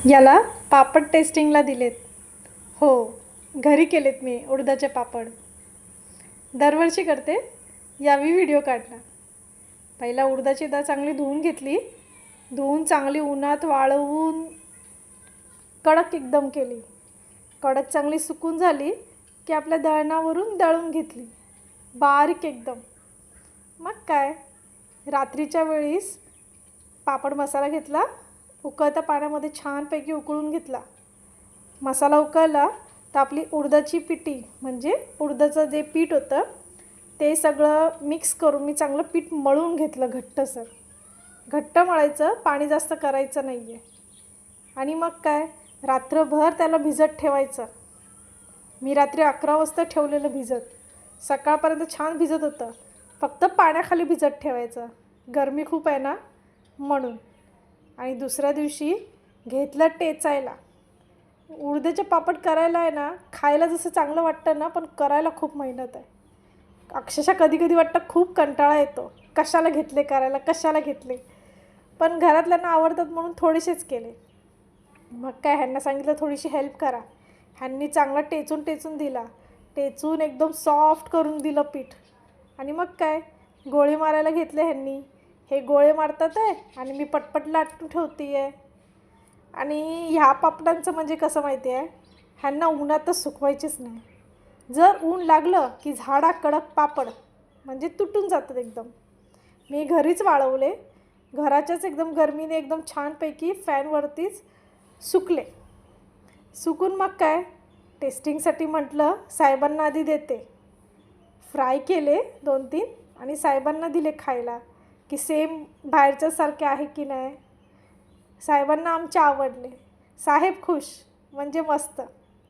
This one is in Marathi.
याला पापड टेस्टिंगला दिलेत. हो, घरी केलेत मी उडदाचे पापड. दरवर्षी करते, यावेळी व्हिडिओ काढला. पहिला उडदाची डाळ चांगली धुवून घेतली. धुवून चांगली उन्हात वाळवून कडक एकदम केली. कडक चांगली सुकून झाली की आपल्या दळणावरून दळून घेतली, बारीक एकदम. मग काय, रात्रीच्या वेळीस पापड मसाला घेतला, उकळत्या पाण्यामध्ये छानपैकी उकळून घेतला. मसाला उकळला तर आपली उडदाची पिठी म्हणजे उडदाचं जे पीठ होतं ते सगळं मिक्स करून मी चांगलं पीठ मळून घेतलं घट्टसर. घट्ट मळायचं, पाणी जास्त करायचं नाही आहे. आणि मग काय, रात्रभर त्याला भिजत ठेवायचं. मी रात्री 11 वाजता ठेवलेलं भिजत. सकाळपर्यंत छान भिजत होतं. फक्त पाण्याखाली भिजत ठेवायचं, गरमी खूप आहे ना म्हणून. आणि दुसऱ्या दिवशी घेतलं टेचायला. उडदाचे पापड करायला आहे ना, खायला जसं चांगलं वाटतं ना, पण करायला खूप मेहनत आहे. अक्षरशः कधी कधी वाटतं खूप कंटाळा येतो, कशाला घेतले करायला, कशाला घेतले. पण घरातल्यांना आवडतात म्हणून थोडेसेच केले. मग काय, ह्यांना सांगितलं थोडीशी हेल्प करा. ह्यांनी चांगला टेचून टेचून दिला. टेचून एकदम सॉफ्ट करून दिलं पीठ. आणि मग काय, गोळे मारायला घेतले ह्यांनी. हे गोळे मारतात आहे आणि मी पटपट लाटून ठेवते आहे. आणि ह्या पापडांचं म्हणजे कसं माहिती आहे, ह्यांना उन्हातच सुकवायचेच नाही. जर ऊन लागलं की झाडा कडक पापड म्हणजे तुटून जातात एकदम. मी घरीच वाळवले, घराच्याच एकदम गरमीने एकदम छानपैकी फॅनवरतीच सुकले. सुकून मग काय, टेस्टिंगसाठी म्हटलं साहेबांना आधी देते. फ्राय केले 2-3 आणि साहेबांना दिले खायला की सेम बाहेरच्यासारखे आहे की नाही. साहेबांना आमचे आवडले. साहेब खुश म्हणजे मस्त.